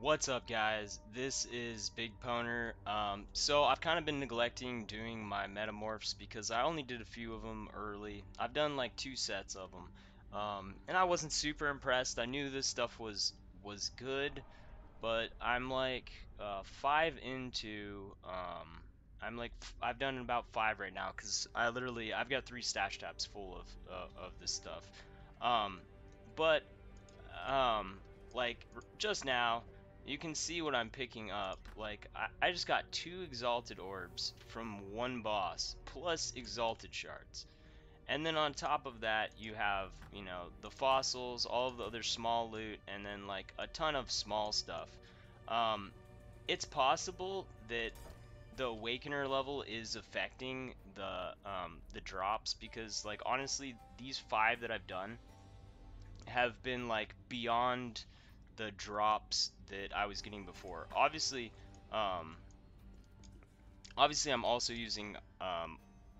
What's up, guys? This is BigPowner. So I've kind of been neglecting doing my metamorphs because I only did a few of them early. I've done like two sets of them, and I wasn't super impressed. I knew this stuff was good, but I'm like five into. I've done about five right now because I've got three stash tabs full of this stuff. Um, but um just now you can see what I'm picking up. I just got two exalted orbs from one boss plus exalted shards, and then on top of that you have, the fossils, all of the other small loot, and then like a ton of small stuff. um it's possible that the awakener level is affecting the drops, because like honestly these five that I've done have been like beyond the drops that I was getting before. Um, obviously, I'm also using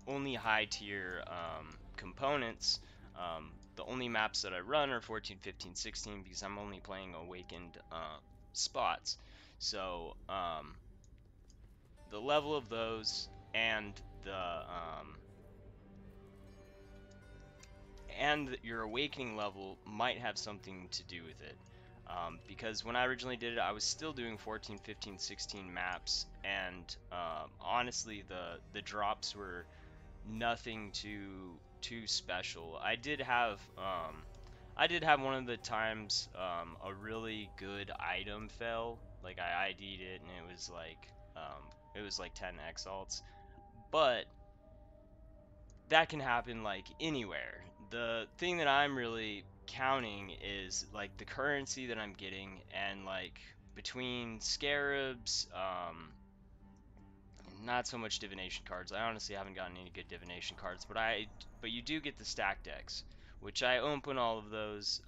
only high tier components. The only maps that I run are 14, 15, 16 because I'm only playing awakened spots. So the level of those and your awakening level might have something to do with it. Because when I originally did it, I was still doing 14, 15, 16 maps, and honestly, the drops were nothing too special. I did have one of the times a really good item fell. Like I ID'd it, and it was like 10 exalts, but that can happen like anywhere. The thing that I'm really counting is like the currency that I'm getting, and like between scarabs, not so much divination cards. I honestly haven't gotten any good divination cards, but you do get the stack decks, which I open all of those.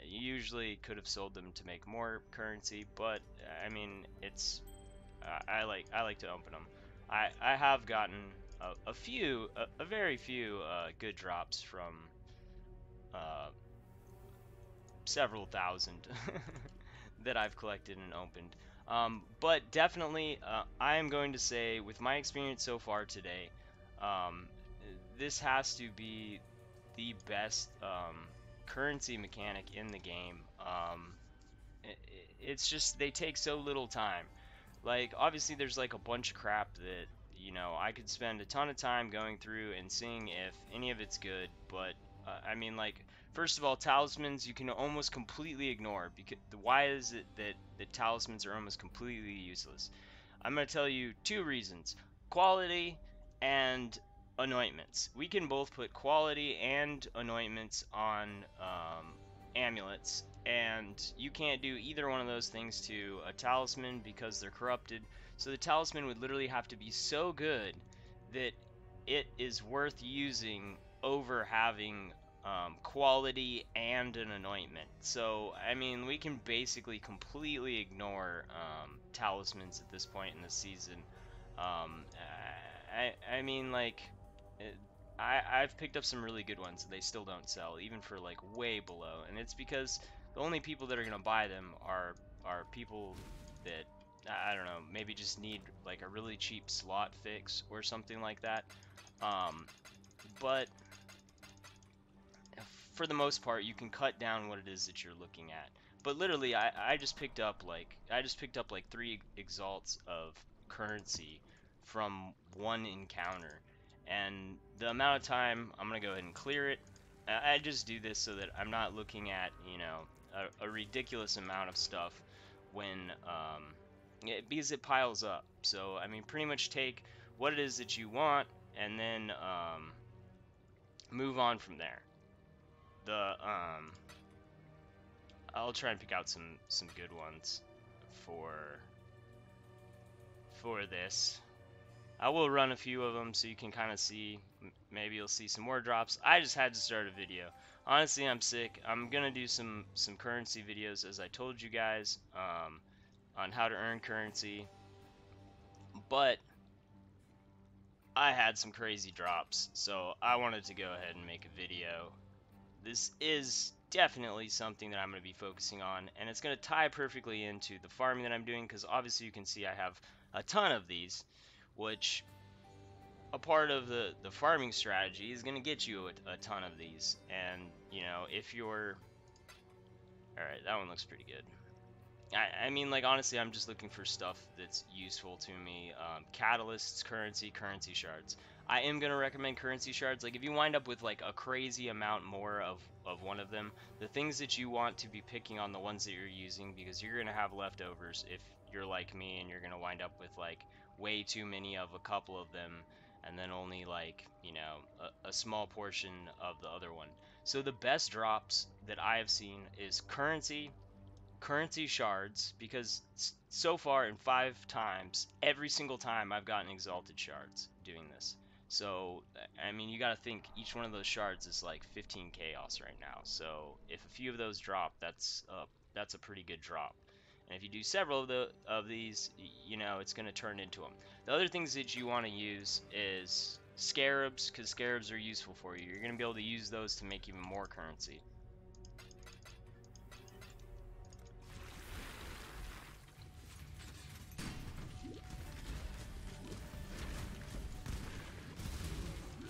Usually could have sold them to make more currency, but I mean I like to open them. I have gotten a very few good drops from uh, several thousand that I've collected and opened. But definitely, I am going to say, with my experience so far today, um, this has to be the best currency mechanic in the game. It's just they take so little time. Like, obviously, there's like a bunch of crap that, I could spend a ton of time going through and seeing if any of it's good, but I mean, like, first of all, talismans you can almost completely ignore. Because why is it that the talismans are almost completely useless? I'm going to tell you two reasons: quality and anointments. We can both put quality and anointments on amulets, and you can't do either one of those things to a talisman because they're corrupted. So the talisman would literally have to be so good that it is worth using over having quality and an anointment. So, I mean, we can basically completely ignore talismans at this point in the season. Um, I mean, like, it, I've picked up some really good ones. They still don't sell, even for like way below, and it's because the only people that are gonna buy them are people that, I don't know, maybe just need like a really cheap slot fix or something like that. Um, but for the most part, you can cut down what it is that you're looking at. But literally, I just picked up like three exalts of currency from one encounter, and the amount of time I'm gonna go ahead and clear it. I just do this so that I'm not looking at, a ridiculous amount of stuff when because it piles up. So I mean, pretty much take what it is that you want, and then move on from there. The I'll try and pick out some good ones for this. I will run a few of them so you can kind of see. Maybe you'll see some more drops. I just had to start a video. Honestly, I'm sick. I'm gonna do some currency videos, as I told you guys, on how to earn currency. But I had some crazy drops, so I wanted to go ahead and make a video. This is definitely something that I'm going to be focusing on, and it's going to tie perfectly into the farming that I'm doing, because obviously you can see I have a ton of these, which a part of the farming strategy is going to get you a ton of these. And you know, if you're all right, that one looks pretty good. I mean, like, honestly, I'm just looking for stuff that's useful to me. Catalysts, currency shards. I am gonna recommend currency shards. Like, if you wind up with like a crazy amount more of one of them, the things that you want to be picking on the ones that you're using, because you're gonna have leftovers if you're like me, and you're gonna wind up with like way too many of a couple of them, and then only, like, you know, a small portion of the other one. So the best drops that I have seen is currency shards, because so far in 5 times, every single time I've gotten exalted shards doing this. So I mean, you got to think each one of those shards is like 15 chaos right now. So if a few of those drop, that's a pretty good drop. And if you do several of these, you know, it's going to turn into them. The other things that you want to use is scarabs, because scarabs are useful for you. You're going to be able to use those to make even more currency.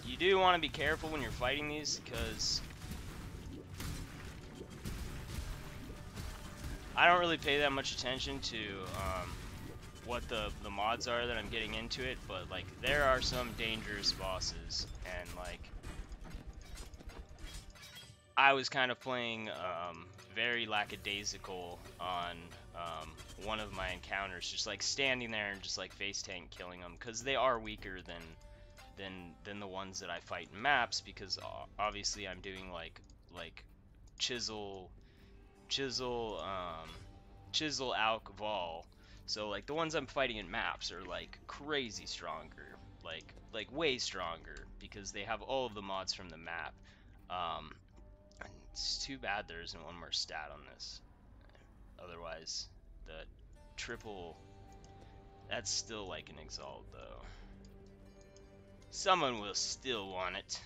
You do want to be careful when you're fighting these, because I don't really pay that much attention to what the mods are that I'm getting into it, but like, there are some dangerous bosses, and like, I was kind of playing very lackadaisical on one of my encounters, just like standing there and just like face tank killing them, because they are weaker than the ones that I fight in maps, because obviously I'm doing like chisel alk vol. So like, the ones I'm fighting in maps are like crazy stronger, like way stronger, because they have all of the mods from the map. And it's too bad there isn't one more stat on this. Otherwise, the triple, that's still like an exalt though. Someone will still want it.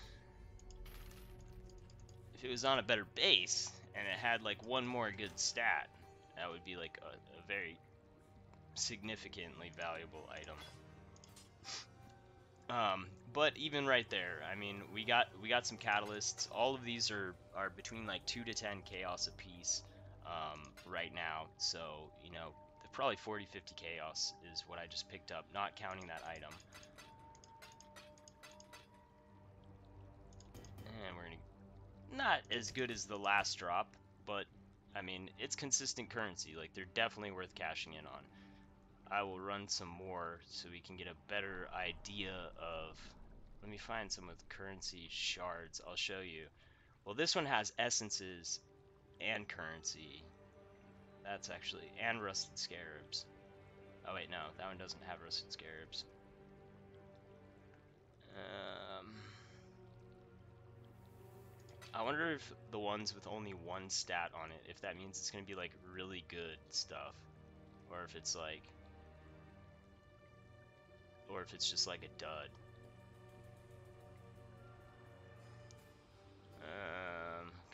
If it was on a better base and it had like one more good stat, that would be like a very significantly valuable item. But even right there, I mean, we got some catalysts. All of these are between like 2 to 10 chaos a piece right now. So, you know, probably 40-50 chaos is what I just picked up, not counting that item. And we're gonna, not as good as the last drop, but I mean, it's consistent currency. Like, they're definitely worth cashing in on. I will run some more so we can get a better idea of. Let me find some with currency shards. I'll show you. Well, this one has essences and currency. That's actually, and rusted scarabs. Oh wait, no, that one doesn't have rusted scarabs. I wonder if the ones with only one stat on it, if that means it's gonna be like really good stuff, or if it's like, or if it's just like a dud.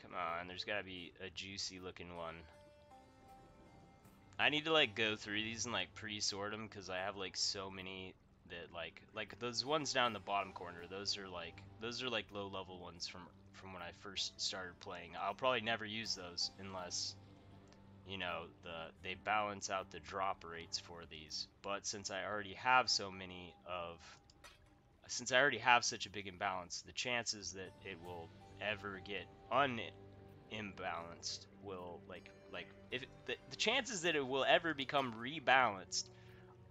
Come on, there's gotta be a juicy looking one. I need to like go through these and like pre-sort them, because I have like so many that like those ones down in the bottom corner, those are like low level ones from when I first started playing. I'll probably never use those unless, you know, they balance out the drop rates for these. But since I already have such a big imbalance, the chances that it will ever get unimbalanced will like if the chances that it will ever become rebalanced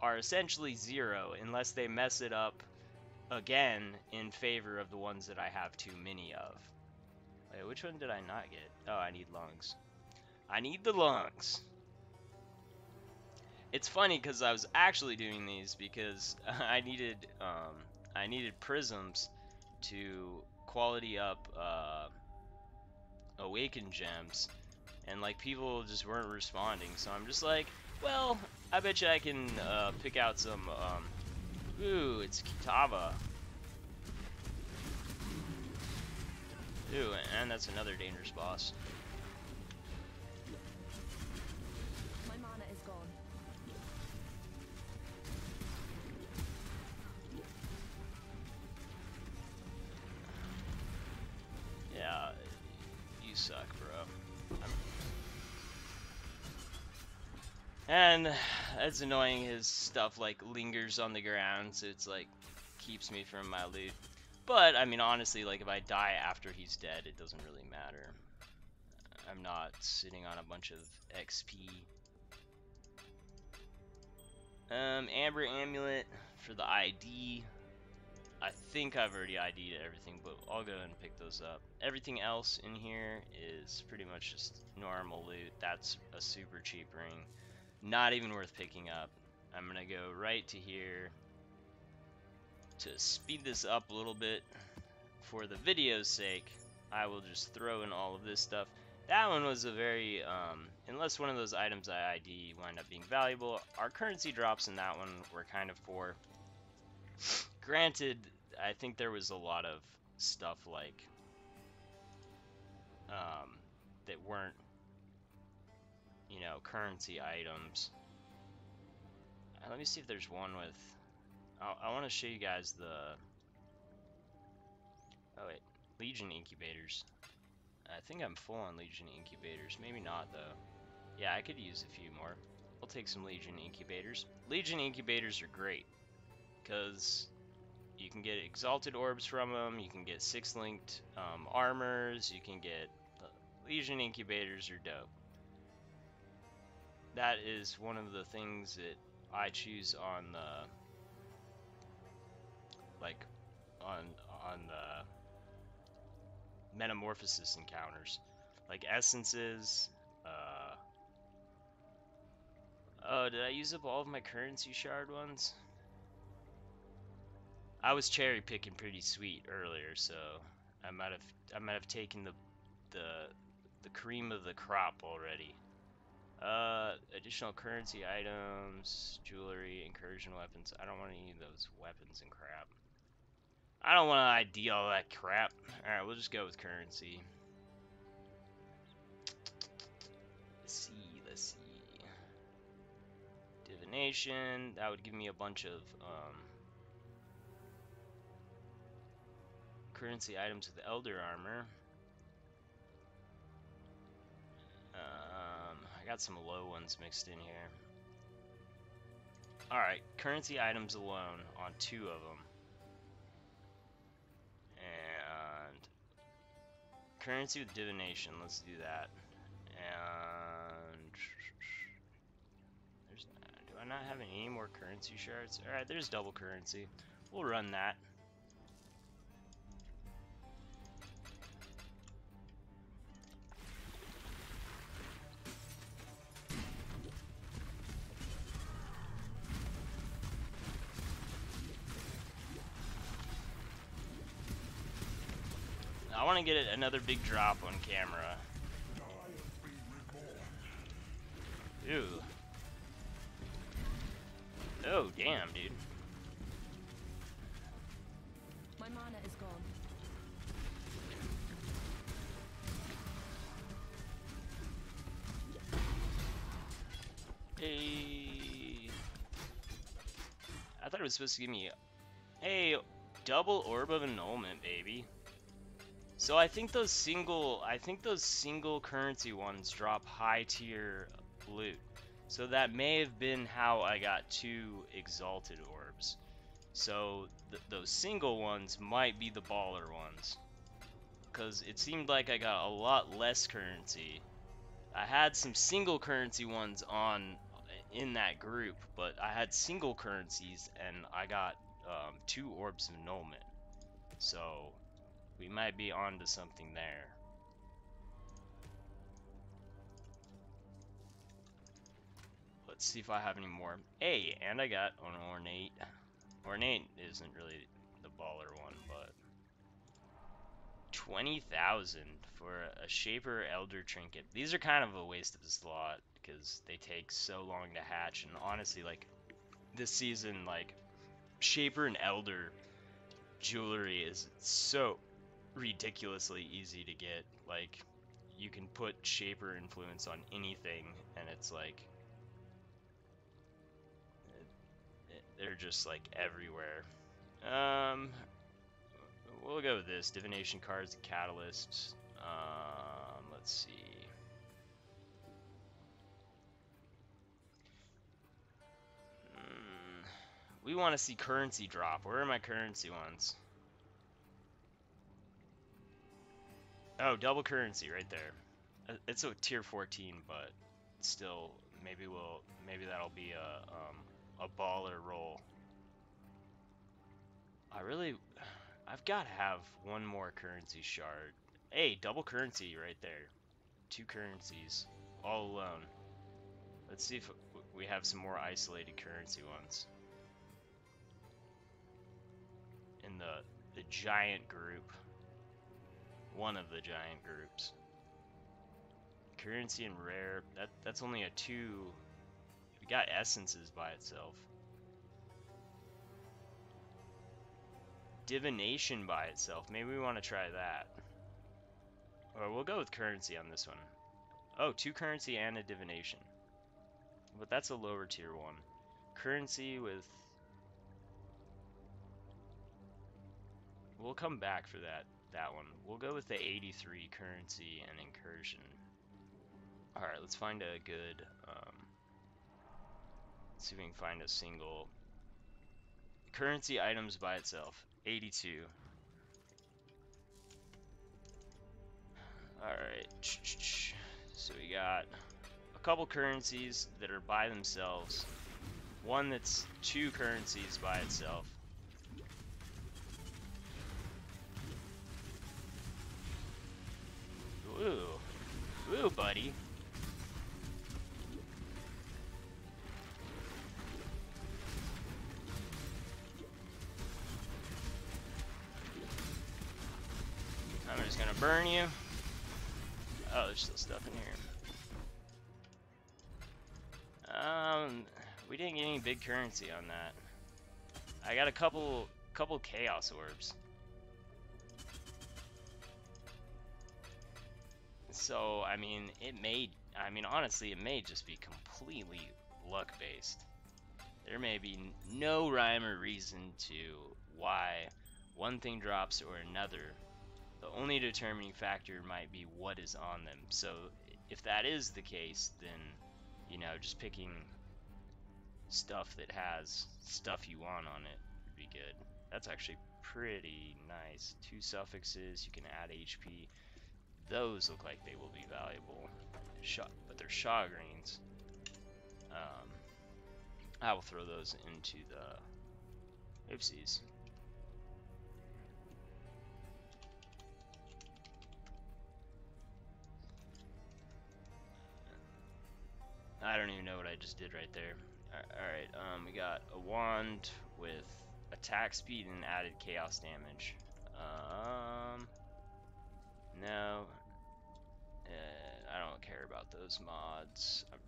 are essentially zero, unless they mess it up again in favor of the ones that I have too many of. Wait, which one did I not get? Oh, I need lungs. I need the lungs. It's funny because I was actually doing these because I needed prisms to quality up awakened gems, and like, people just weren't responding. So I'm just like, well, I bet you I can pick out some. Ooh, it's Kitava. Ooh, and that's another dangerous boss. suck, bro. And it's annoying, his stuff like lingers on the ground, so it's like keeps me from my loot. But I mean, honestly, like if I die after he's dead, it doesn't really matter. I'm not sitting on a bunch of XP. Amber Amulet for the ID. I think I've already ID'd everything, but I'll go ahead and pick those up. Everything else in here is pretty much just normal loot. That's a super cheap ring. Not even worth picking up. I'm gonna go right to here to speed this up a little bit for the video's sake. I will just throw in all of this stuff. That one was a very, unless one of those items I ID wind up being valuable, our currency drops in that one were kind of poor. Granted, I think there was a lot of stuff like, that weren't, you know, currency items. Let me see if there's one with, I want to show you guys the, oh wait, Legion incubators. I think I'm full on Legion incubators. Maybe not, though. Yeah, I could use a few more. I'll take some Legion incubators. Legion incubators are great, because you can get exalted orbs from them, you can get 6-linked armors, you can get... Legion incubators are dope. That is one of the things that I choose on the... like, on the Metamorphosis encounters. Like essences, oh, did I use up all of my currency shard ones? I was cherry picking pretty sweet earlier, so I might have taken the cream of the crop already. Additional currency items, jewelry, incursion weapons. I don't want any of those weapons and crap. I don't want to ID all that crap. Alright, we'll just go with currency. Let's see. Divination, that would give me a bunch of currency items with Elder Armor. I got some low ones mixed in here. Alright, currency items alone on 2 of them. And currency with divination, let's do that. And do I not have any more currency shards? Alright, there's double currency. We'll run that. I want to get another big drop on camera. Ew. Oh, damn, dude. My mana is gone. Hey. I thought it was supposed to give me... Hey, double orb of annulment, baby. So I think those single currency ones drop high tier loot. So that may have been how I got 2 exalted orbs. So those single ones might be the baller ones. Because it seemed like I got a lot less currency. I had some single currency ones in that group, but I had single currencies and I got 2 orbs of annulment. So we might be onto something there. Let's see if I have any more. Hey, and I got an ornate. Ornate isn't really the baller one, but 20,000 for a Shaper Elder Trinket. These are kind of a waste of a slot because they take so long to hatch, and honestly, like this season, like Shaper and Elder jewelry is so ridiculously easy to get. Like you can put Shaper influence on anything, and it's like they're just like everywhere. We'll go with this. Divination cards, catalysts. let's see. We want to see currency drop. Where are my currency ones? Oh, double currency right there. It's a tier 14, but still, maybe that'll be a baller roll. I've got to have one more currency shard. Hey, double currency right there. 2 currencies, all alone. Let's see if we have some more isolated currency ones in the giant group. One of the giant groups. Currency and rare. That's only a 2. We got essences by itself. Divination by itself. Maybe we want to try that. Or we'll go with currency on this one. Oh, 2 currency and a divination. But that's a lower tier one. Currency with... We'll come back for that one. We'll go with the 83 currency and incursion. Alright, let's find a good... let's see if we can find a single... Currency items by itself. 82. Alright. So we got a couple currencies that are by themselves. One that's 2 currencies by itself. Ooh. Ooh, buddy. I'm just gonna burn you. Oh, there's still stuff in here. We didn't get any big currency on that. I got a couple chaos orbs. So, I mean, honestly, it may just be completely luck-based. There may be no rhyme or reason to why one thing drops or another. The only determining factor might be what is on them. So, if that is the case, then, you know, just picking stuff that has stuff you want on it would be good. That's actually pretty nice. 2 suffixes, you can add HP. Those look like they will be valuable, but they're Shaw greens. I will throw those into the oopsies. I don't even know what I just did right there. Alright, we got a wand with attack speed and added chaos damage. No. I don't care about those mods. I'm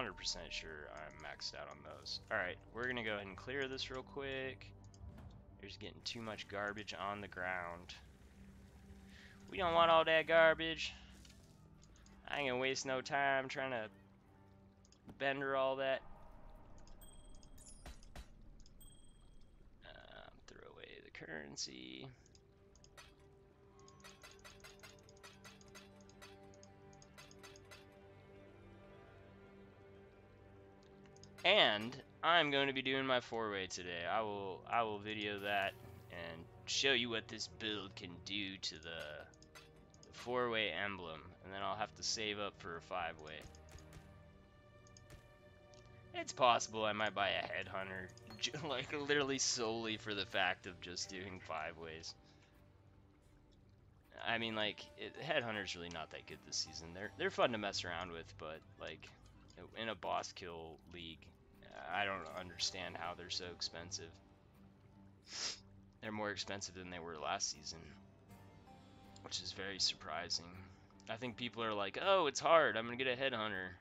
100% sure I'm maxed out on those. Alright, we're gonna go ahead and clear this real quick. There's getting too much garbage on the ground. We don't want all that garbage. I ain't gonna waste no time trying to bender all that. Throw away the currency. And I'm going to be doing my 4-way today. I will video that and show you what this build can do to the 4-way emblem, and then I'll have to save up for a 5-way. It's possible I might buy a headhunter, like literally solely for the fact of just doing 5-ways. I mean, like, headhunter's really not that good this season. They're fun to mess around with, but like in a boss kill league, I don't understand how they're so expensive. They're more expensive than they were last season, which is very surprising. I think people are like, oh, it's hard, I'm gonna get a headhunter.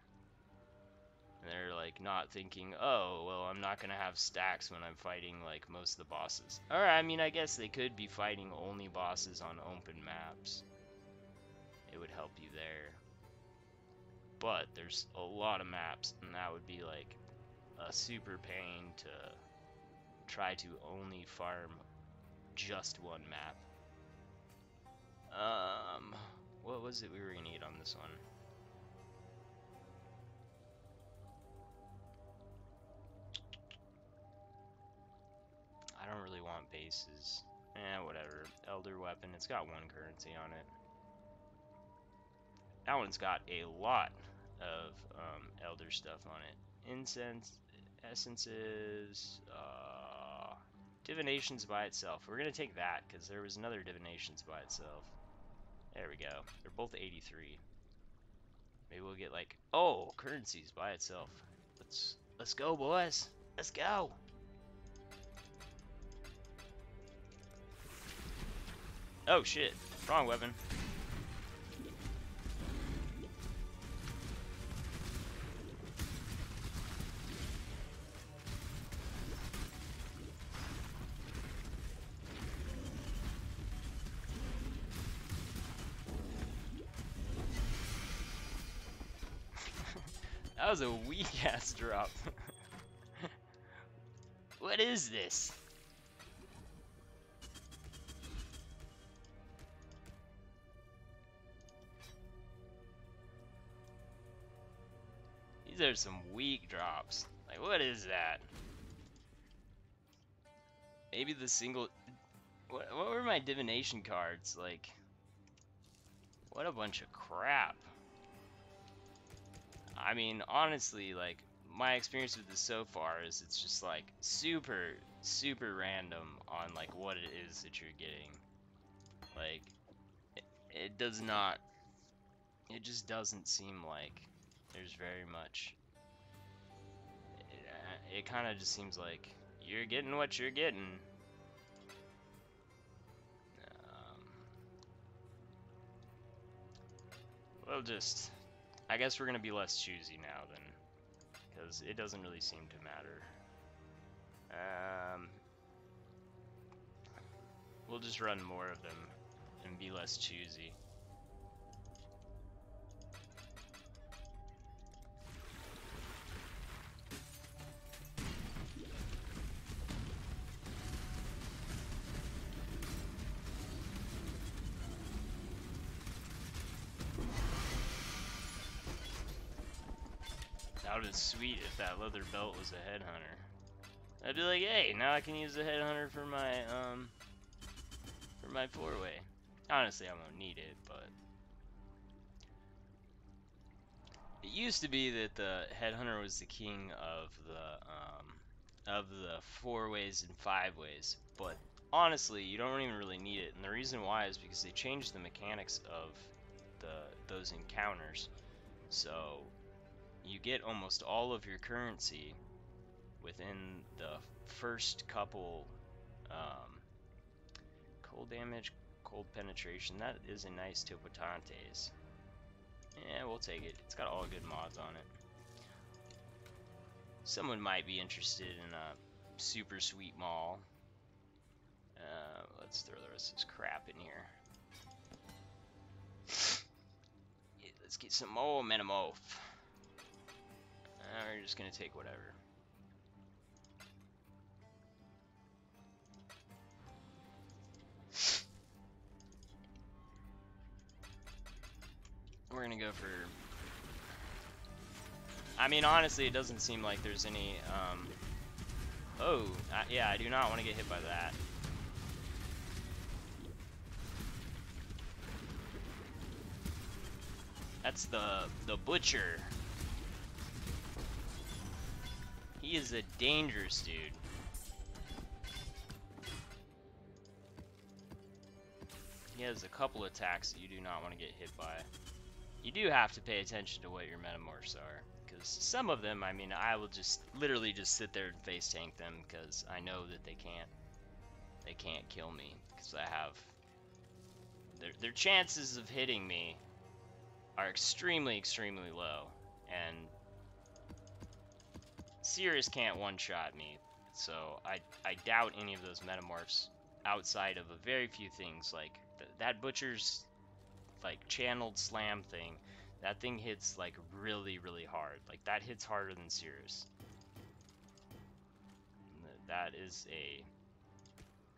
And they're like not thinking, oh, well, I'm not gonna have stacks when I'm fighting like most of the bosses. Or I mean, I guess they could be fighting only bosses on open maps. It would help you there. But there's a lot of maps, and that would be like a super pain to try to only farm just one map. What was it we were gonna eat on this one? I don't really want bases. Whatever. Elder weapon. It's got 1 currency on it. That one's got a lot of elder stuff on it. Incense, essences, divinations by itself. We're gonna take that because there was another divinations by itself. There we go. They're both 83. Maybe we'll get like, oh, currencies by itself. Let's go, boys. Let's go. Oh shit. Wrong weapon. That was a weak ass drop. What is this? These are some weak drops. Like, what is that? Maybe the single... What were my divination cards? Like, what a bunch of crap. I mean, honestly, like, my experience with this so far is it's just, like, super, super random on, like, what it is that you're getting. Like, it does not... It just doesn't seem like there's very much... It kind of just seems like you're getting what you're getting. We'll just... I guess we're going to be less choosy now then, because it doesn't really seem to matter. We'll just run more of them and be less choosy. That would be sweet if that leather belt was a headhunter. I'd be like, hey, now I can use the headhunter for my 4-way. Honestly, I won't need it, but it used to be that the headhunter was the king of the 4-ways and 5-ways. But honestly, you don't even really need it, and the reason why is because they changed the mechanics of those encounters. So you get almost all of your currency within the first couple cold damage, cold penetration. That is a nice Topotantes. Yeah, we'll take it. It's got all good mods on it. Someone might be interested in a super sweet mall. Let's throw the rest of this crap in here. Yeah, let's get some more metamorph. We're just gonna take whatever. We're gonna go for... I mean, honestly, it doesn't seem like there's any, yeah, I do not want to get hit by that. That's the butcher. He is a dangerous dude. He has a couple attacks that you do not want to get hit by. You do have to pay attention to what your metamorphs are, because some of them, I mean, I will just literally just sit there and face tank them because I know that they can't kill me, because I have their chances of hitting me are extremely, extremely low, and Sirius can't one-shot me, so I doubt any of those metamorphs outside of a very few things, like that butcher's like channeled slam thing. That thing hits like really, really hard. Like that hits harder than Sirius. That is a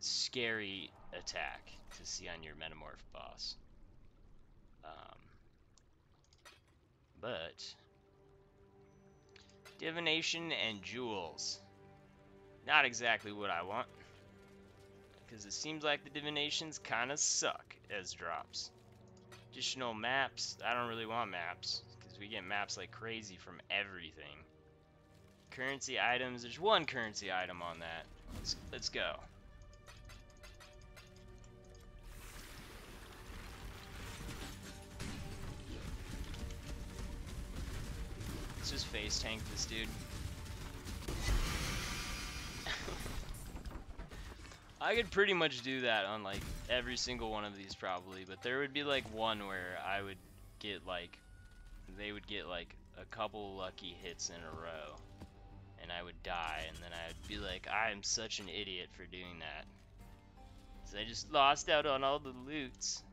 scary attack to see on your metamorph boss. Um, but divination and jewels, not exactly what I want, because it seems like the divinations kind of suck as drops. Additional maps, I don't really want maps, because we get maps like crazy from everything. Currency items, there's one currency item on that. Let's go. Let's just face tank this dude. I could pretty much do that on like every single one of these probably, but there would be like one where I would get like, they would get like a couple lucky hits in a row and I would die, and then I'd be like, I am such an idiot for doing that, because I just lost out on all the loots.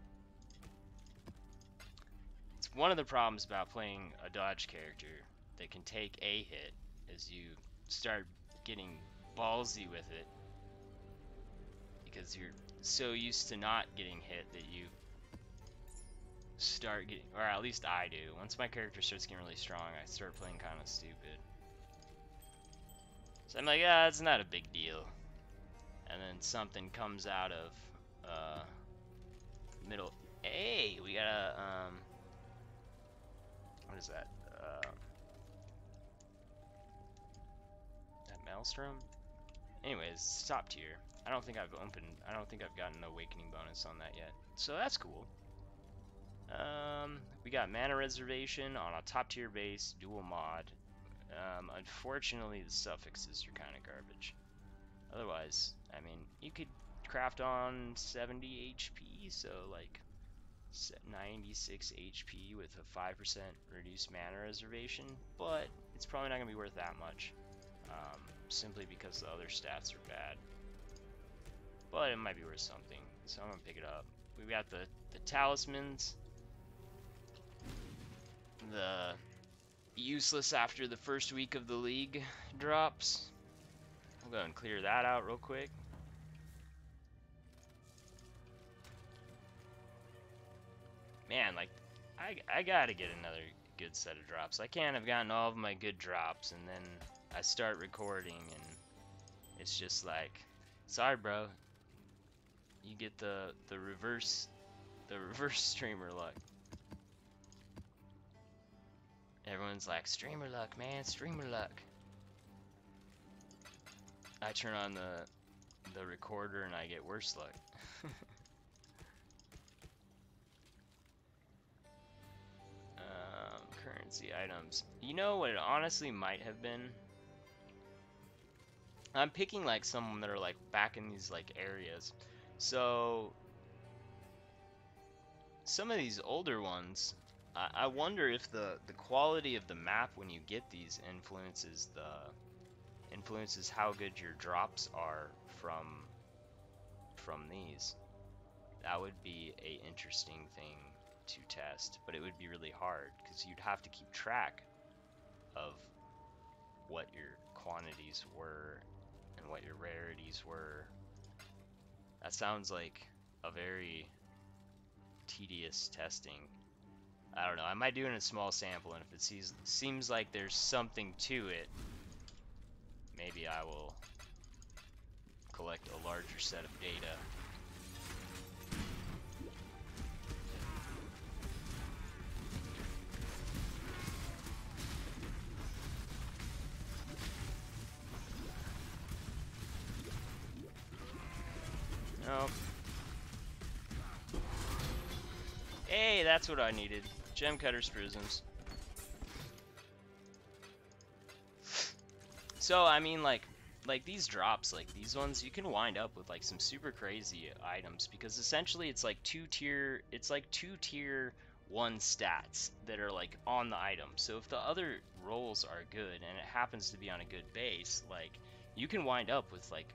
It's one of the problems about playing a dodge character that can take a hit, is you start getting ballsy with it, because you're so used to not getting hit that you start getting, or at least I do. Once my character starts getting really strong, I start playing kind of stupid. So I'm like, ah, it's not a big deal. And then something comes out of middle. Hey, we got a what is that? That maelstrom. Anyways, it's top tier. I don't think I've gotten an awakening bonus on that yet, so that's cool. We got mana reservation on a top tier base, dual mod. Unfortunately, the suffixes are kind of garbage. Otherwise, I mean, you could craft on 70 HP, so like 96 HP with a 5% reduced mana reservation, but it's probably not going to be worth that much, simply because the other stats are bad. But it might be worth something, so I'm going to pick it up. We got the talismans, the useless after the first week of the league drops. I'll go and clear that out real quick. Man, like, I gotta get another good set of drops. I can't have gotten all of my good drops and then I start recording and it's just like, sorry bro, you get the reverse streamer luck. Everyone's like, streamer luck, man, streamer luck. I turn on the recorder and I get worse luck. Currency items. You know what it honestly might have been? I'm picking like some that are like back in these like areas. So some of these older ones, I wonder if the quality of the map when you get these influences how good your drops are from these. That would be a interesting thing to test, but it would be really hard because you'd have to keep track of what your quantities were and what your rarities were. That sounds like a very tedious testing. I don't know, I might do it in a small sample, and if it seems like there's something to it, maybe I will collect a larger set of data. Nope. Hey, that's what I needed. Gem Cutter's Prisms. So, I mean, like these drops, like these ones, you can wind up with like some super crazy items, because essentially it's like two tier 1 stats that are like on the item. So if the other rolls are good and it happens to be on a good base, like you can wind up with like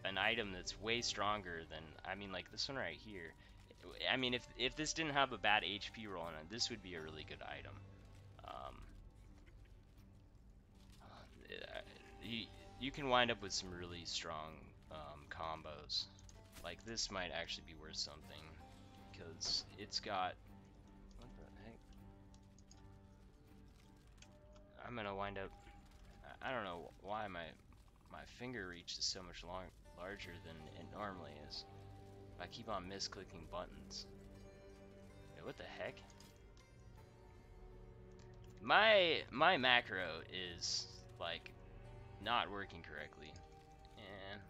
an item that's way stronger than, I mean, like this one right here. I mean, if this didn't have a bad HP roll on it, this would be a really good item. You can wind up with some really strong combos. Like this might actually be worth something, because it's got gonna wind up. I don't know why my finger reach is so much larger than it normally is. I keep on misclicking buttons. Wait, what the heck? My macro is like not working correctly. And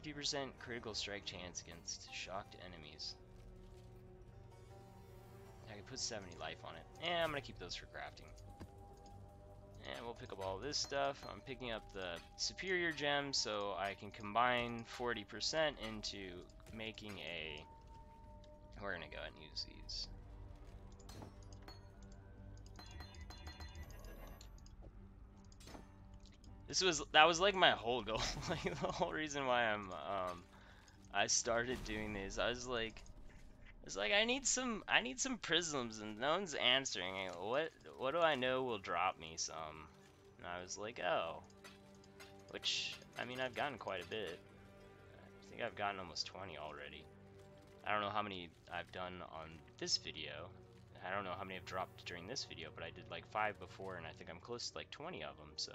50% critical strike chance against shocked enemies. I can put 70 life on it. And I'm gonna keep those for crafting. And we'll pick up all this stuff. I'm picking up the superior gem so I can combine 40% into making a... We're gonna go ahead and use these. That was like my whole goal. Like the whole reason why I started doing these. I was like, I need some prisms and no one's answering. What do I know will drop me some? And I was like, oh, which I mean I've gotten quite a bit. I think I've gotten almost 20 already. I don't know how many I've done on this video. I don't know how many I've dropped during this video, but I did like 5 before, and I think I'm close to like 20 of them. So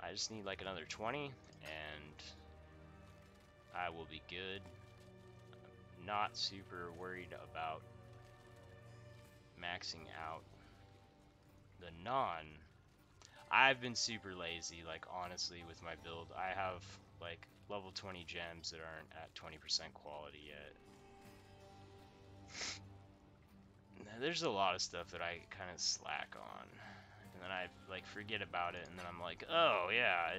I just need like another 20, and I will be good. I'm not super worried about maxing out the non. I've been super lazy, like honestly, with my build. I have like level 20 gems that aren't at 20% quality yet. There's a lot of stuff that I kind of slack on, and then I like forget about it, and then I'm like, oh yeah,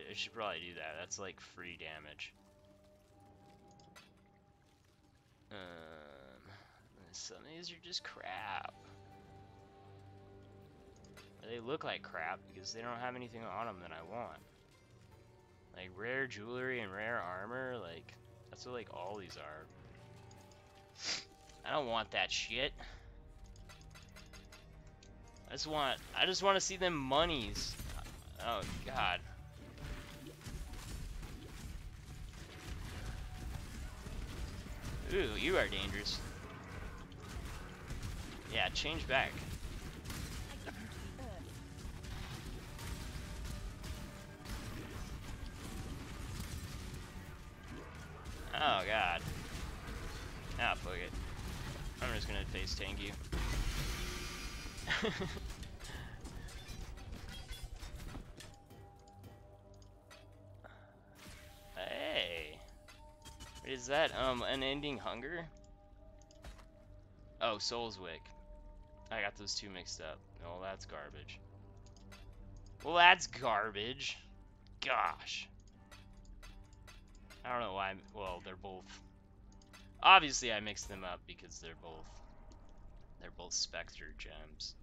I should probably do that. That's like free damage. Some of these are just crap. They look like crap because they don't have anything on them that I want. Like rare jewelry and rare armor, like that's what like all these are. I don't want that shit. I just want to see them monies. Oh god. Ooh, you are dangerous. Yeah, change back. Oh god. Ah, fuck it. I'm just gonna face tank you. Hey. Is that unending hunger? Oh, Soul's Wick. I got those two mixed up. Oh, that's garbage. Well, that's garbage. Gosh. I don't know why. Well, they're both. Obviously, I mixed them up because they're both Spectre gems.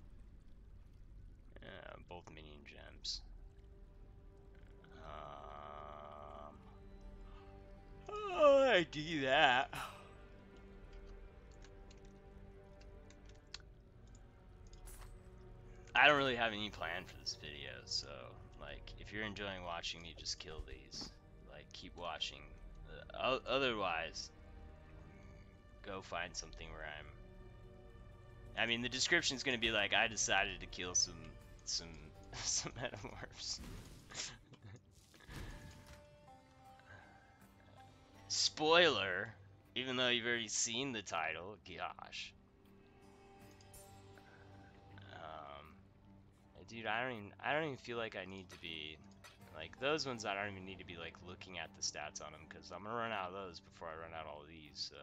Both minion gems. Oh, I do that. I don't really have any plan for this video, so like, if you're enjoying watching me just kill these, like, keep watching. Otherwise, go find something where I mean, the description's gonna be like, I decided to kill some metamorphs. Spoiler, even though you've already seen the title, gosh. Dude, I don't even feel like I need to be, like, those ones I don't even need to be, like, looking at the stats on them, because I'm gonna run out of those before I run out all of these, so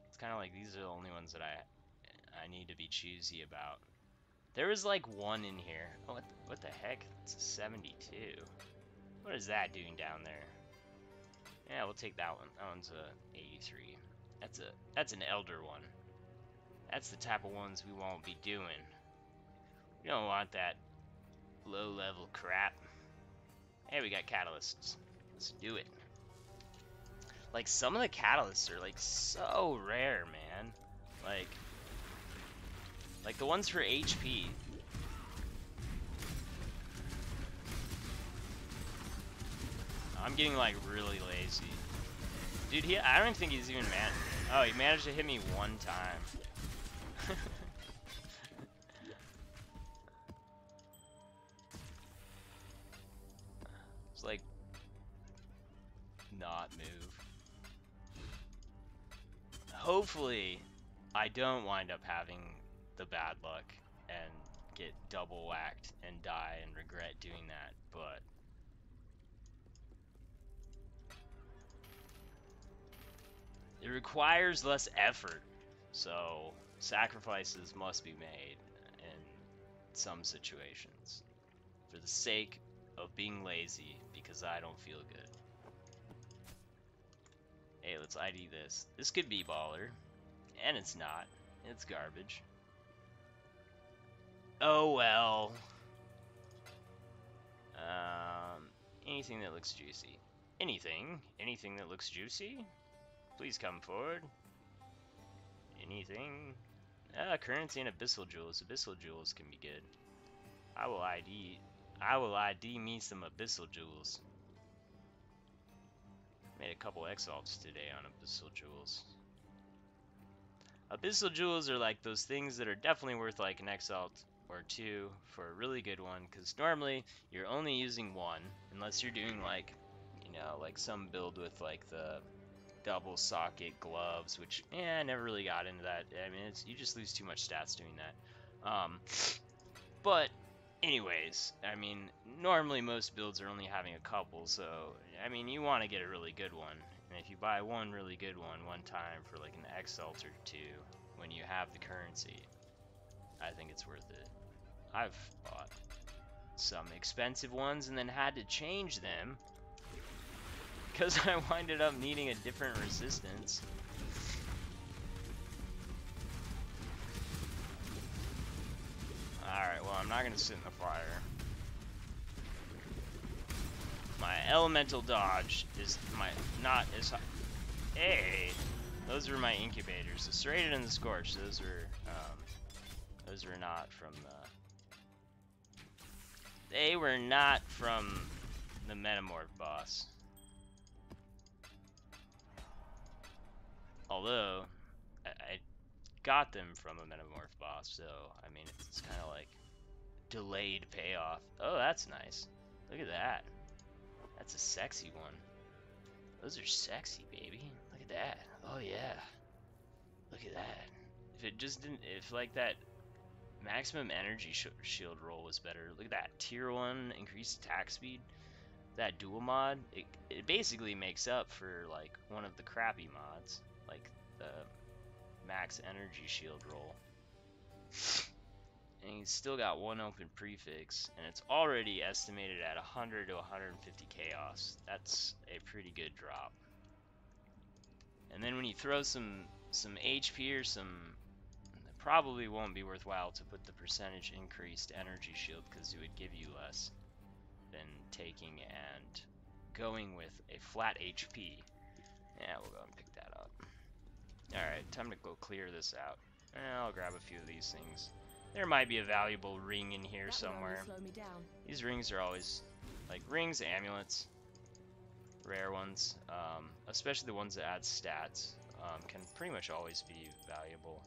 it's kind of like these are the only ones that I need to be choosy about. There was, like, one in here. Oh, what the heck? It's a 72. What is that doing down there? Yeah, we'll take that one. That one's a 83. That's an elder one. That's the type of ones we won't be doing. We don't want that low-level crap. Hey, we got catalysts. Let's do it. Like, some of the catalysts are, like, so rare, man. Like the ones for HP. I'm getting, like, really lazy. Dude, I don't think he's even mad. Oh, he managed to hit me one time. not move. Hopefully, I don't wind up having the bad luck and get double whacked and die and regret doing that, but it requires less effort, so sacrifices must be made in some situations for the sake of being lazy because I don't feel good. Hey, let's ID this. This could be baller, and it's not. It's garbage. Oh well. Anything that looks juicy. Anything that looks juicy? Please come forward. Anything? Currency and abyssal jewels. Abyssal jewels can be good. I will ID me some abyssal jewels. Made a couple exalts today on abyssal jewels. Abyssal jewels are like those things that are definitely worth like an exalt or two for a really good one, because normally you're only using one unless you're doing like, you know, like some build with like the double socket gloves, which I never really got into that. I mean, you just lose too much stats doing that. But anyways, I mean, normally most builds are only having a couple, so I mean, you want to get a really good one. And if you buy one really good one time for like an exalt or two, when you have the currency, I think it's worth it. I've bought some expensive ones and then had to change them because I winded up needing a different resistance. Alright, well, I'm not going to sit in the fire. My elemental dodge is not as high. Hey! Those were my incubators. The serrated and the scorch, those were not from the... They were not from the Metamorph boss. Although, I got them from a Metamorph boss, so, I mean, it's kind of like delayed payoff. Oh, that's nice. Look at that. That's a sexy one. Those are sexy, baby. Look at that. Oh, yeah. Look at that. If it just didn't, if like that maximum energy shield roll was better. Look at that. Tier 1 increased attack speed. That dual mod, it basically makes up for like one of the crappy mods, like the max energy shield roll. And he's still got one open prefix, and it's already estimated at 100 to 150 chaos. That's a pretty good drop. And then when you throw some HP or some, it probably won't be worthwhile to put the percentage increased energy shield because it would give you less than taking and going with a flat HP. Yeah, we'll go and pick that up. Alright, time to go clear this out. I'll grab a few of these things. There might be a valuable ring in here somewhere. These rings are always, like, rings, amulets, rare ones, especially the ones that add stats, can pretty much always be valuable.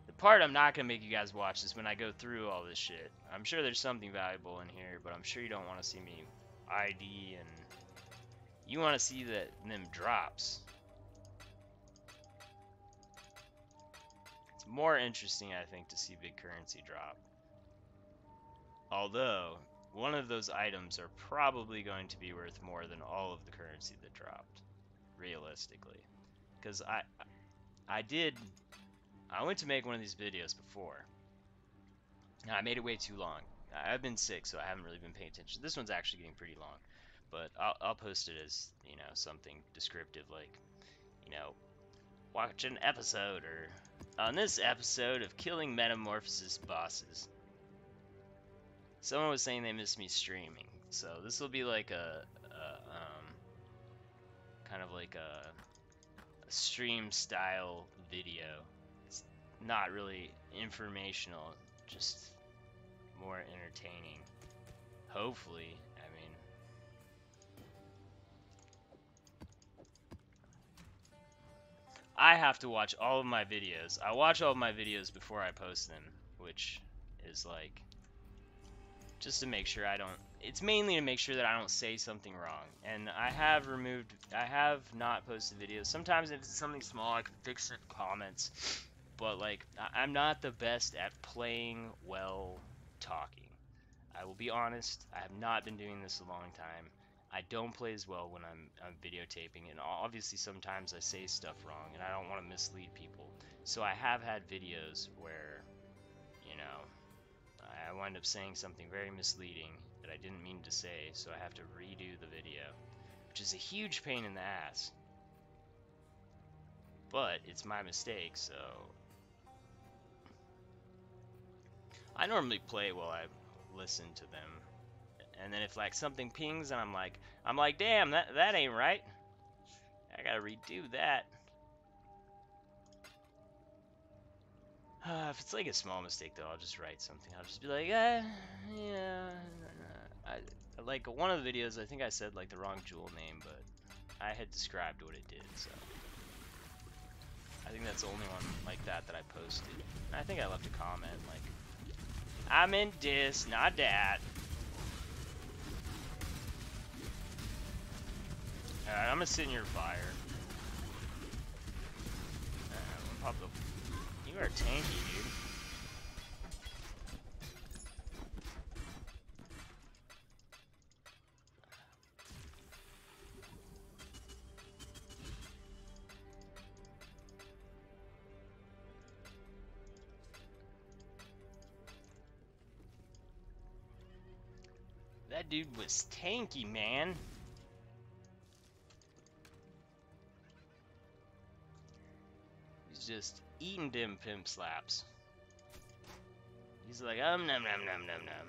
The part I'm not going to make you guys watch is when I go through all this shit. I'm sure there's something valuable in here, but I'm sure you don't want to see me ID, and you want to see them drops. It's more interesting, I think, to see big currency drop. Although, one of those items are probably going to be worth more than all of the currency that dropped, realistically. Because I went to make one of these videos before, and I made it way too long. I've been sick, so I haven't really been paying attention. This one's actually getting pretty long, but I'll post it as, you know, something descriptive, like, you know, watch an episode, or on this episode of killing Metamorphosis bosses. Someone was saying they missed me streaming, so this will be like a kind of like a stream style video. It's not really informational, just more entertaining. Hopefully, I mean. I have to watch all of my videos. I watch all of my videos before I post them, which is like, just to make sure I don't it's mainly to make sure that I don't say something wrong. And I have not posted videos. Sometimes if it's something small, I can fix it in comments. But like, I'm not the best at playing well talking. I will be honest, I have not been doing this a long time. I don't play as well when I'm videotaping, and obviously sometimes I say stuff wrong, and I don't want to mislead people. So I have had videos where, you know, I wind up saying something very misleading that I didn't mean to say, so I have to redo the video, which is a huge pain in the ass. But it's my mistake, so I normally play while I listen to them. And then if like something pings and I'm like, damn, that ain't right. I gotta redo that. If it's like a small mistake though, I'll just write something. I'll just be like, yeah. Like one of the videos, I think I said like the wrong jewel name, but I had described what it did, so I think that's the only one like that I posted. And I think I left a comment like, I meant this, not that. Alright, I'm gonna sit in your fire. Pop the. You are tanky, dude. That dude was tanky, man. He's just eating them pimp slaps. He's like, nom nom nom nom nom.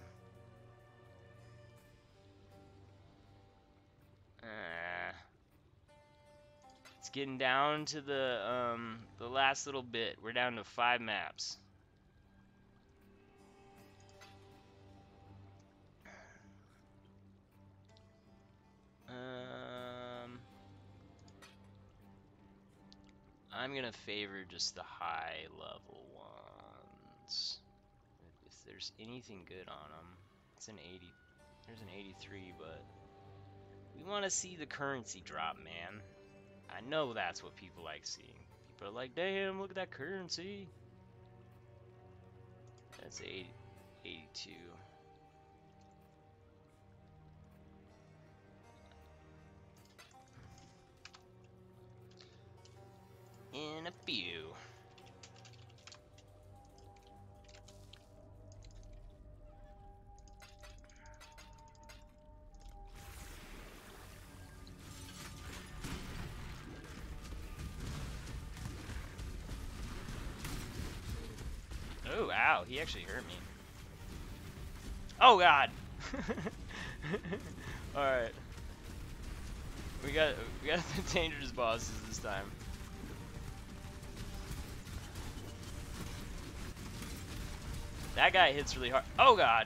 It's getting down to the last little bit. We're down to 5 maps. I'm gonna favor just the high level ones. If there's anything good on them, it's an 80. There's an 83, but we want to see the currency drop, man. I know that's what people like seeing. People are like, damn, look at that currency. That's 82. In a few. Oh, ow, he actually hurt me. Oh, God. Alright. We got the dangerous bosses this time. That guy hits really hard. Oh, God.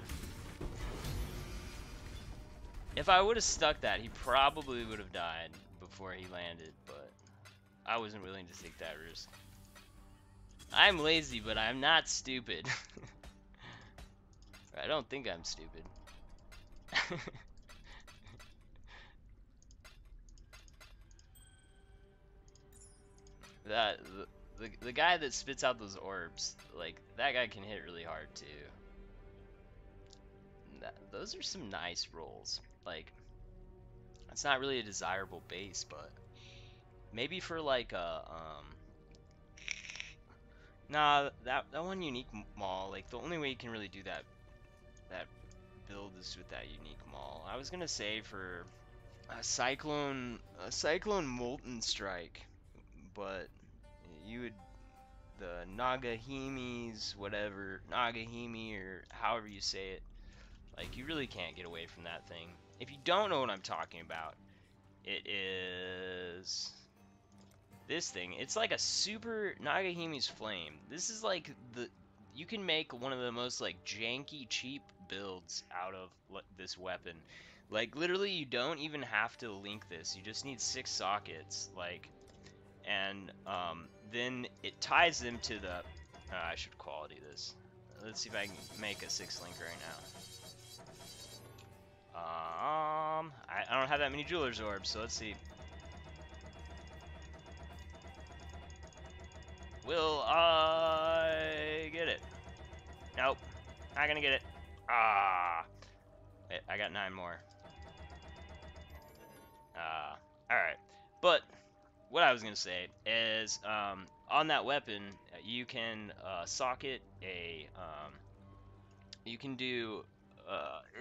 If I would have stuck that, he probably would have died before he landed, but I wasn't willing to take that risk. I'm lazy, but I'm not stupid. I don't think I'm stupid. The guy that spits out those orbs, like, that guy can hit really hard too. Those are some nice rolls. Like, it's not really a desirable base, but maybe for like a nah, that one unique maul, like the only way you can really do that build is with that unique maul. I was gonna say for a cyclone molten strike, but you would the Nagahimis, whatever, Nagahimi or however you say it, like you really can't get away from that thing. If you don't know what I'm talking about, it is this thing. It's like a super Nagahimi's flame. This is like you can make one of the most like janky cheap builds out of this weapon. Like literally you don't even have to link this. You just need 6 sockets, like, and then it ties them to the I should quality this. Let's see if I can make a 6 link right I don't have that many jeweler's orbs, so let's see. Will I get it? Nope. Not gonna get it. Ah. Wait, I got 9 more. Alright. But what I was gonna say is, on that weapon, you can socket a, you can do,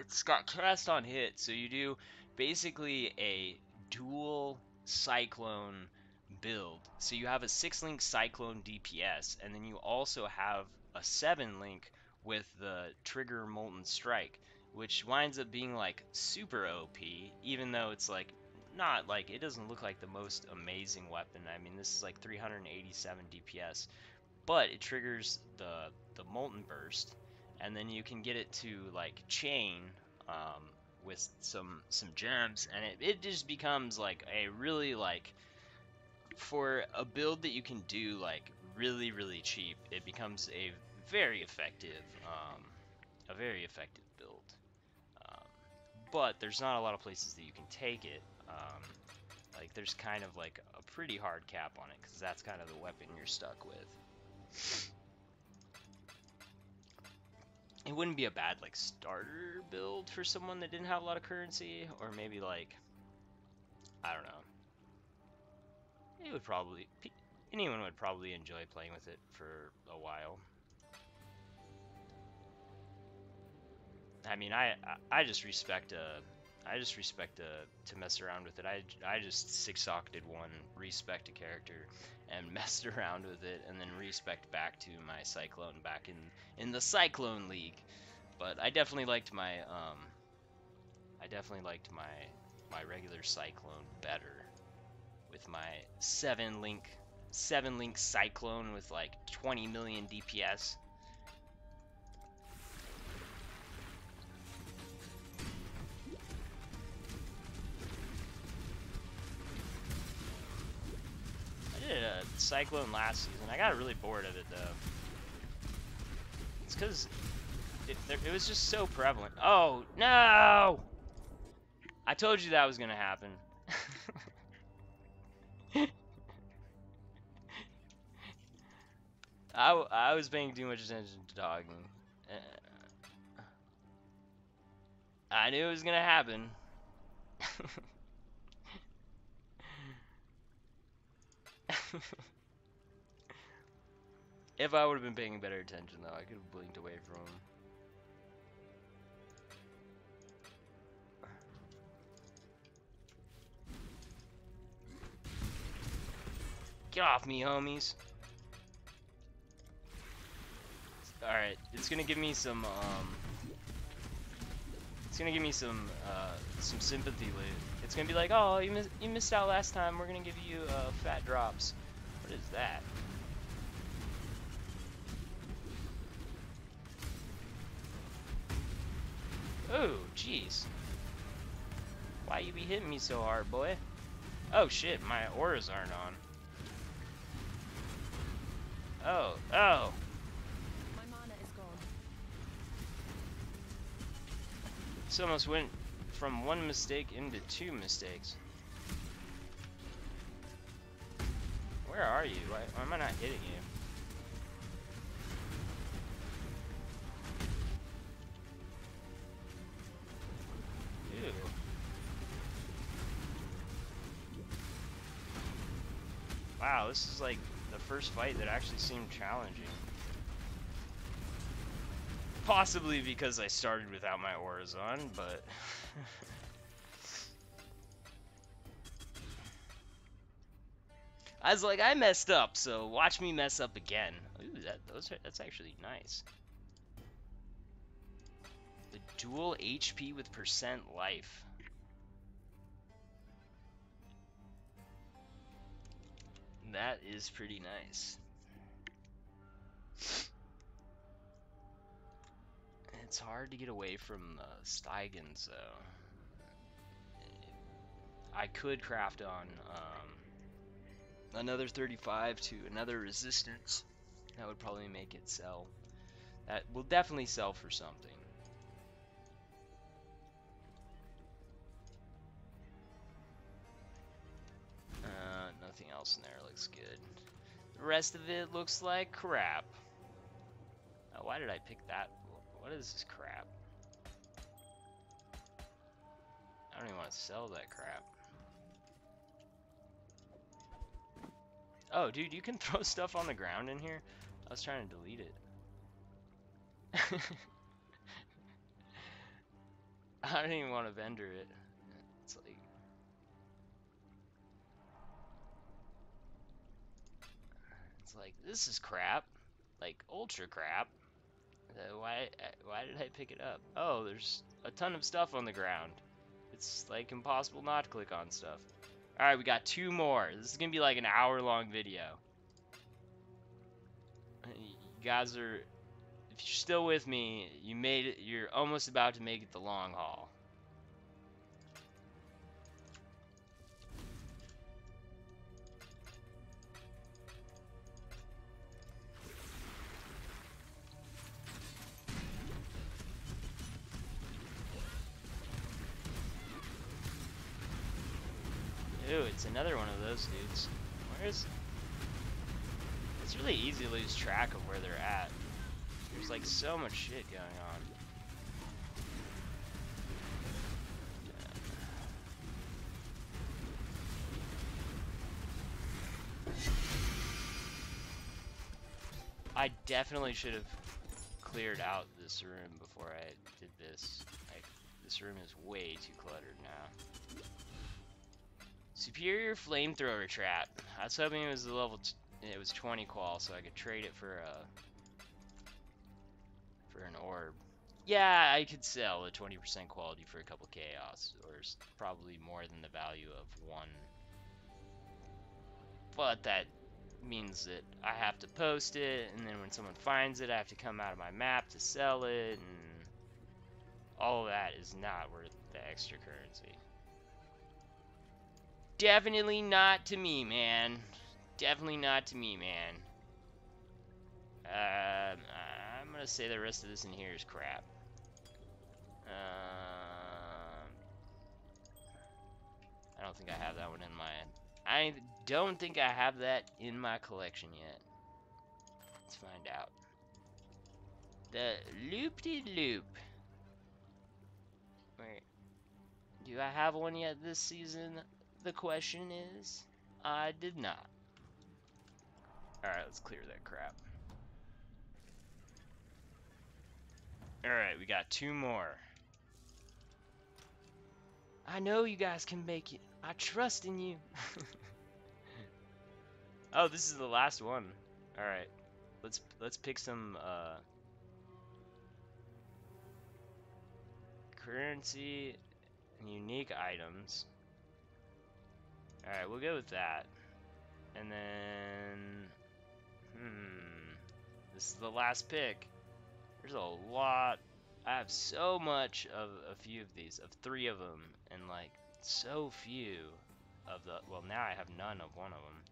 it's got cast on hit, so you do basically a dual cyclone build. So you have a 6-link cyclone DPS, and then you also have a 7-link with the trigger molten strike, which winds up being like super OP, even though it's like not like, it doesn't look like the most amazing weapon. I mean, this is like 387 DPS, but it triggers the molten burst, and then you can get it to like chain, with some gems, and it just becomes like a really, like, for a build that you can do like really cheap, it becomes very effective a very effective build. um, but there's not a lot of places that you can take it. Like, there's kind of like a pretty hard cap on it, because that's kind of the weapon you're stuck with. It wouldn't be a bad like starter build for someone that didn't have a lot of currency, or maybe like, I don't know. It would probably, anyone would probably enjoy playing with it for a while. I mean, I just respect to mess around with it. I just 6-socketed one, respect a character, and messed around with it, and then respect back to my Cyclone back in the Cyclone League. But I definitely liked my regular Cyclone better, with my 7-link Cyclone with like 20 million DPS. I did a Cyclone last season. I got really bored of it though. It's because it was just so prevalent. Oh no! I told you that was gonna happen. I was paying too much attention to talking. I knew it was gonna happen. If I would have been paying better attention, though, I could have blinked away from him. Get off me, homies. Alright, it's gonna give me some, it's gonna give me some sympathy loot. It's gonna be like, oh, you missed out last time, we're gonna give you, fat drops. What is that? Oh, jeez. Why you be hitting me so hard, boy? Oh shit, my auras aren't on. Oh, oh. My mana is gone. This almost went from 1 mistake into 2 mistakes. Where are you? Why am I not hitting you? Ew. Wow, this is like the first fight that actually seemed challenging. Possibly because I started without my auras on, but... I was like, I messed up, so watch me mess up again. Ooh, that's actually nice. The dual HP with percent life. That is pretty nice. It's hard to get away from Steigens, though. I could craft on another 35 to another resistance. That would probably make it sell. That will definitely sell for something. else in there looks good. The rest of it looks like crap. Why did I pick that? What is this crap? I don't even want to sell that crap. Oh, dude, you can throw stuff on the ground in here? I was trying to delete it. I don't even want to vendor it. It's like... It's like, this is crap. Like, ultra crap. Why did I pick it up? Oh, there's a ton of stuff on the ground. It's like impossible not to click on stuff. Alright, we got 2 more. This is gonna be like an hour-long video. You guys are, if you're still with me, you made it, you're almost about to make it the long haul. Ooh, it's another one of those dudes. Where's... It's really easy to lose track of where they're at. There's like so much shit going on. I definitely should have cleared out this room before I did this. Like, this room is way too cluttered now. Superior flamethrower trap. I was hoping it was the level. It was 20 qual, so I could trade it for an orb. Yeah, I could sell a 20% quality for a couple chaos, or probably more than the value of one. But that means that I have to post it, and then when someone finds it, I have to come out of my map to sell it, and all of that is not worth the extra currency. Definitely not to me, man. Definitely not to me, man. I'm gonna say the rest of this in here is crap. I don't think I have that one in my... I don't think I have that in my collection yet. Let's find out. The loop-de-loop. Wait. Do I have one yet this season? The question is. I did not. Alright, let's clear that crap. Alright, we got 2 more. I know you guys can make it. I trust in you. Oh, this is the last one. Alright. Let's pick some currency and unique items. Alright, we'll go with that. And then this is the last pick. There's a lot. I have so much of a few of these, of 3 of them, and like so few of the, well, now I have none of one of them.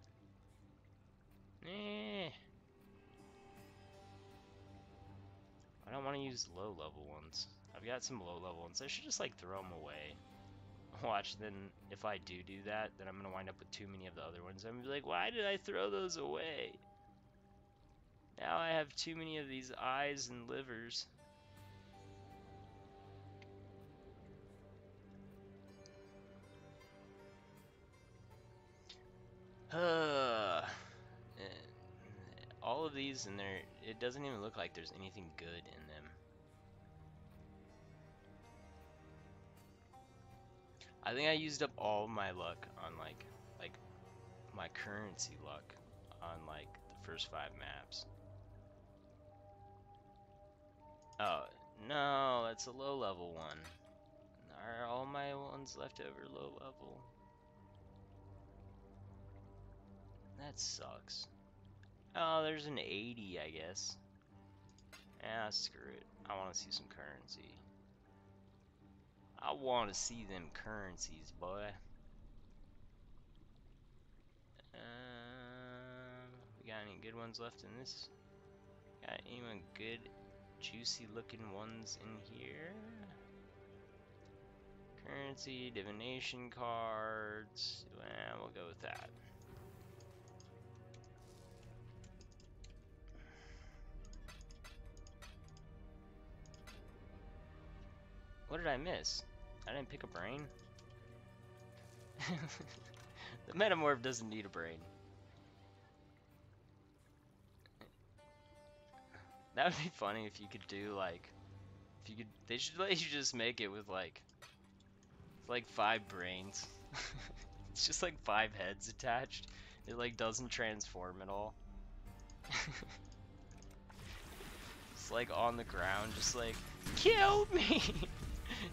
I don't want to use low level ones. I've got some low level ones. I should just like throw them away. Watch, then if I do that, then I'm gonna wind up with too many of the other ones. I'm gonna be like, why did I throw those away? Now I have too many of these eyes and livers. All of these, and it doesn't even look like there's anything good in them. I think I used up all my luck on like my currency luck on like the first 5 maps. Oh no, that's a low level one. Are all my ones left over low level? That sucks. Oh, there's an 80, I guess. Ah, screw it. I want to see some currency. I want to see them currencies, boy. We got any good ones left in this? Got anyone good, juicy looking ones in here? Currency, divination cards. Well, we'll go with that. What did I miss? I didn't pick a brain? The metamorph doesn't need a brain. That would be funny if you could do like, if you could, they should let you just make it with like 5 brains. It's just like 5 heads attached. It like doesn't transform at all. It's like on the ground, just like, kill me!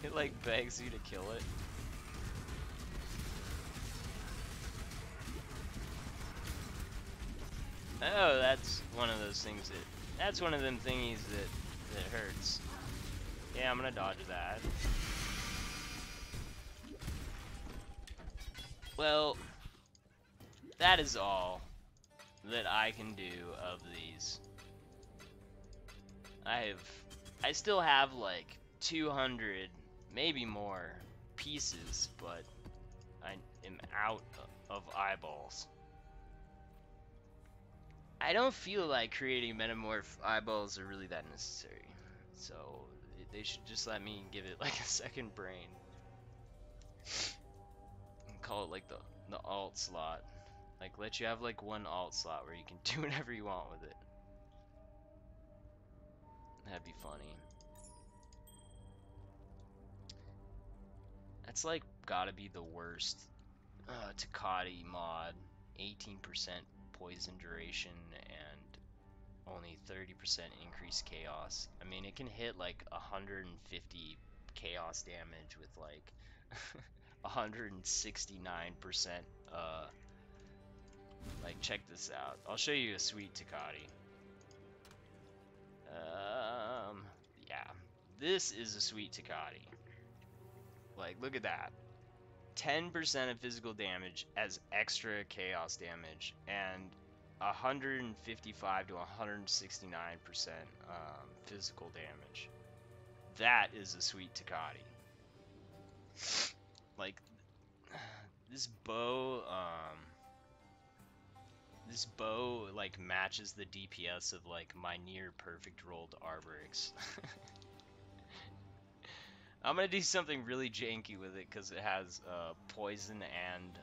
It like begs you to kill it. Oh, that's one of those things that's one of them thingies that hurts. Yeah, I'm gonna dodge that. Well, that is all that I can do of these. I still have like 200, maybe more pieces, but I am out of eyeballs. I don't feel like creating metamorph eyeballs are really that necessary. So they should just let me give it like a second brain and call it like the alt slot. Like let you have like one alt slot where you can do whatever you want with it. That'd be funny. That's like gotta be the worst Takati mod. 18% poison duration and only 30% increased chaos. I mean, it can hit like 150 chaos damage with like 169%. Like, check this out. I'll show you a sweet Takati. Yeah. This is a sweet Takati. Like, look at that. 10% of physical damage as extra chaos damage, and 155 to 169% physical damage. That is a sweet Takati. Like, this bow, like matches the DPS of like my near perfect rolled Arborix. I'm gonna do something really janky with it because it has poison and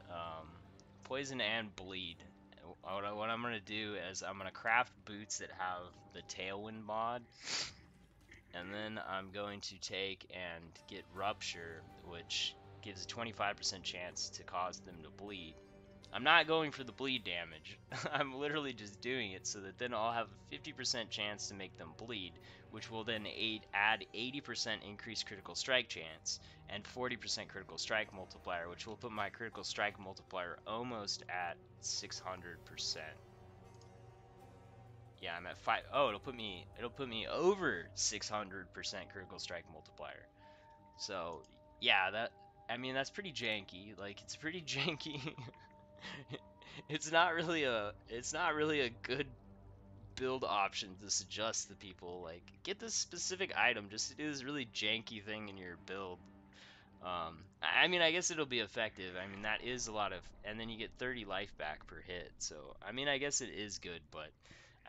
bleed. What I'm gonna do is I'm gonna craft boots that have the Tailwind mod, and then I'm going to take and get Rupture, which gives a 25% chance to cause them to bleed. I'm not going for the bleed damage. I'm literally just doing it so that then I'll have a 50% chance to make them bleed, which will then add 80% increased critical strike chance and 40% critical strike multiplier, which will put my critical strike multiplier almost at 600%. Yeah, I'm at 5. Oh, it'll put me over 600% critical strike multiplier. So, yeah, I mean that's pretty janky. Like it's pretty janky. It's not really a good build option to suggest to people like get this specific item just to do this really janky thing in your build. I mean, I guess it'll be effective. I mean, that is a lot of, and then you get 30 life back per hit. So, I mean, I guess it is good, but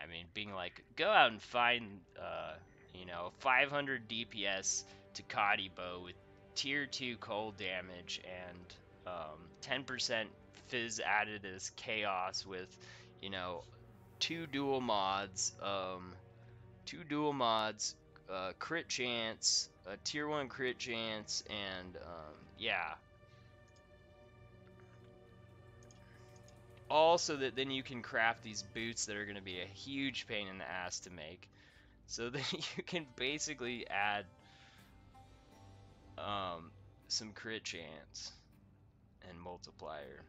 I mean, being like, go out and find, 500 DPS Takati bow with tier 2 cold damage and 10% fizz added as chaos with, you know, two dual mods, crit chance, a tier 1 crit chance, and yeah. Also that then you can craft these boots that are going to be a huge pain in the ass to make. So that you can basically add some crit chance and multiplier.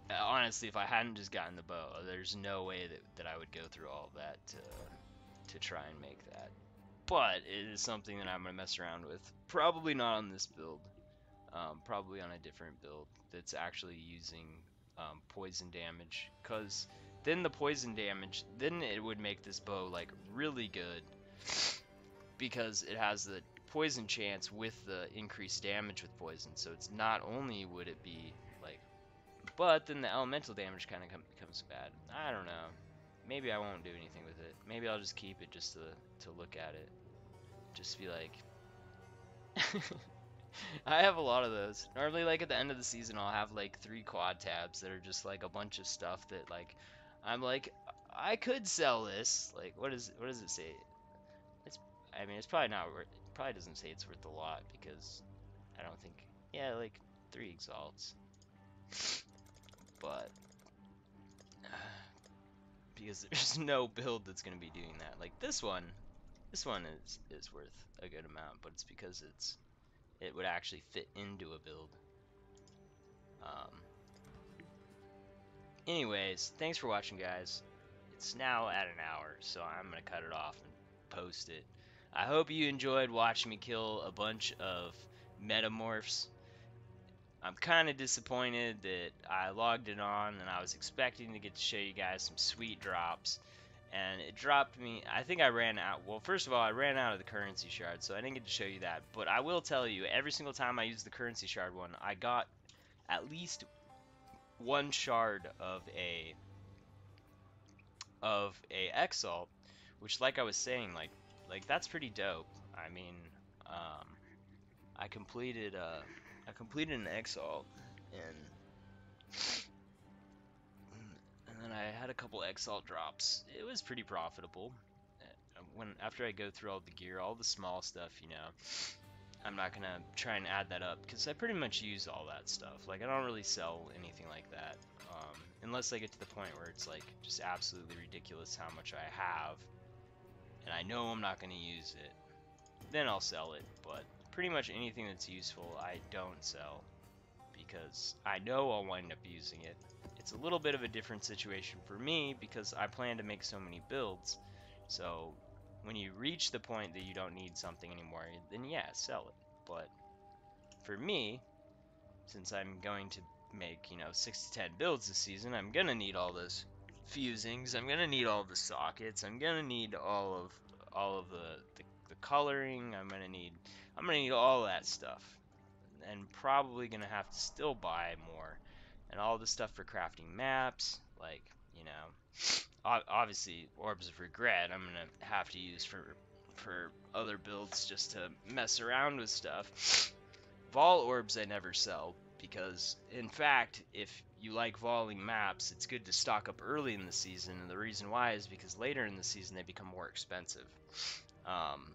Honestly, if I hadn't just gotten the bow, there's no way that I would go through all of that to try and make that. But it is something that I'm going to mess around with. Probably not on this build. Probably on a different build that's actually using poison damage. Because then the poison damage, then it would make this bow like really good. Because it has the poison chance with the increased damage with poison. So it's not only would it be like, but then the elemental damage kind of becomes bad. I don't know. Maybe I won't do anything with it. Maybe I'll just keep it just to look at it. Just be like, I have a lot of those. Normally, like at the end of the season, I'll have like 3 quad tabs that are just like a bunch of stuff that like I'm like I could sell this. Like, what does it say? It's I mean, it's probably not worth. It probably doesn't say it's worth a lot because I don't think. Yeah, like 3 exalts, but because there's no build that's gonna be doing that. Like this one is worth a good amount, but it's because it would actually fit into a build. Um, Anyways, thanks for watching, guys. It's now at an hour, so I'm gonna cut it off and post it. I hope you enjoyed watching me kill a bunch of metamorphs. I'm kind of disappointed that I logged it on and I was expecting to get to show you guys some sweet drops. And it dropped me, I think I ran out, well first of all I ran out of the currency shard, so I didn't get to show you that. But I will tell you, every single time I used the currency shard one, I got at least 1 shard of a exalt, which like I was saying, like that's pretty dope. I mean, um, I completed an exalt, and and then I had a couple exalt drops. It was pretty profitable. When after I go through all the gear, all the small stuff, I'm not gonna try and add that up because I pretty much use all that stuff. Like I don't really sell anything like that, unless I get to the point where it's like just absolutely ridiculous how much I have, and I know I'm not gonna use it. Then I'll sell it. But pretty much anything that's useful, I don't sell because I know I'll wind up using it. It's a little bit of a different situation for me because I plan to make so many builds. So when you reach the point that you don't need something anymore, then yeah, sell it. But for me, since I'm going to make, 6 to 10 builds this season, I'm gonna need all those fusings, I'm gonna need all the sockets, I'm gonna need all of the coloring, I'm gonna need all that stuff. And probably gonna have to still buy more. And all the stuff for crafting maps, like, you know, obviously orbs of regret I'm gonna have to use for other builds just to mess around with stuff. Vol orbs I never sell because, in fact, if you like voling maps, it's good to stock up early in the season, and the reason why is because later in the season they become more expensive. Um,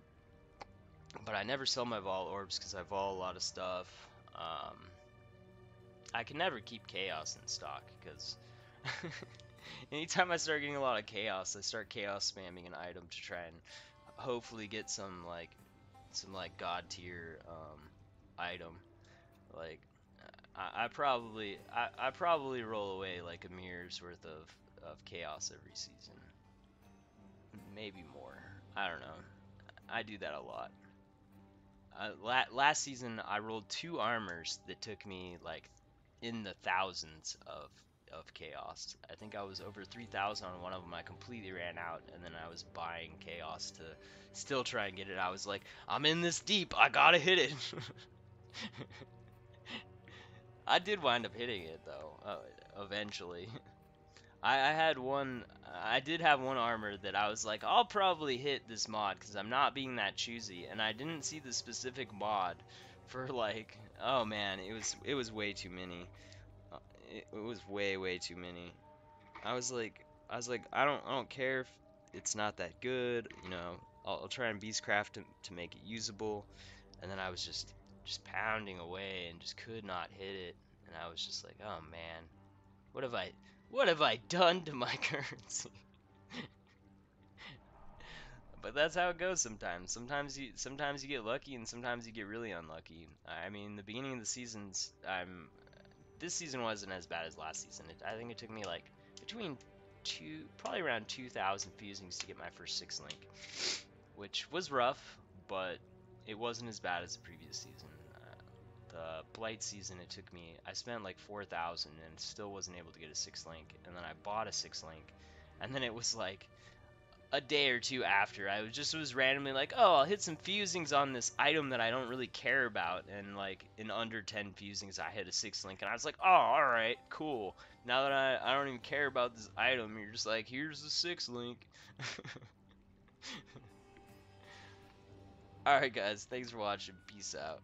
but I never sell my vol orbs because I vol a lot of stuff. Um, I can never keep chaos in stock because anytime I start getting a lot of chaos, I start chaos spamming an item to try and hopefully get some god tier item. Like I probably roll away like a mirror's worth of chaos every season. Maybe more. I don't know. I do that a lot. Last season I rolled 2 armors that took me like in the thousands of chaos. I think I was over 3,000 on one of them. I completely ran out, and then I was buying chaos to still try and get it. I was like, I'm in this deep. I gotta hit it. I did wind up hitting it though, eventually. I had one. I did have one armor that I was like, I'll probably hit this mod because I'm not being that choosy, and I didn't see the specific mod for like, oh man, it was way too many. Uh, it was way too many. I was like, I don't care if it's not that good, I'll try and beastcraft to make it usable, and then I was just pounding away and just could not hit it, and I was just like, oh man, what have I what have I done to my currency? But that's how it goes sometimes. Sometimes you get lucky and sometimes you get really unlucky. I mean, the beginning of the seasons, this season wasn't as bad as last season. I think it took me like between probably around 2,000 fusings to get my first 6 link, which was rough, but it wasn't as bad as the previous season. The blight season, I spent like 4,000 and still wasn't able to get a 6 link, and then I bought a 6 link, and then it was like a day or two after, I was randomly like, oh, I'll hit some fusings on this item that I don't really care about, and like in under 10 fusings, I hit a 6 link, and I was like, oh, all right, cool. Now that I don't even care about this item, you're just like, here's the 6 link. Alright, guys, thanks for watching. Peace out.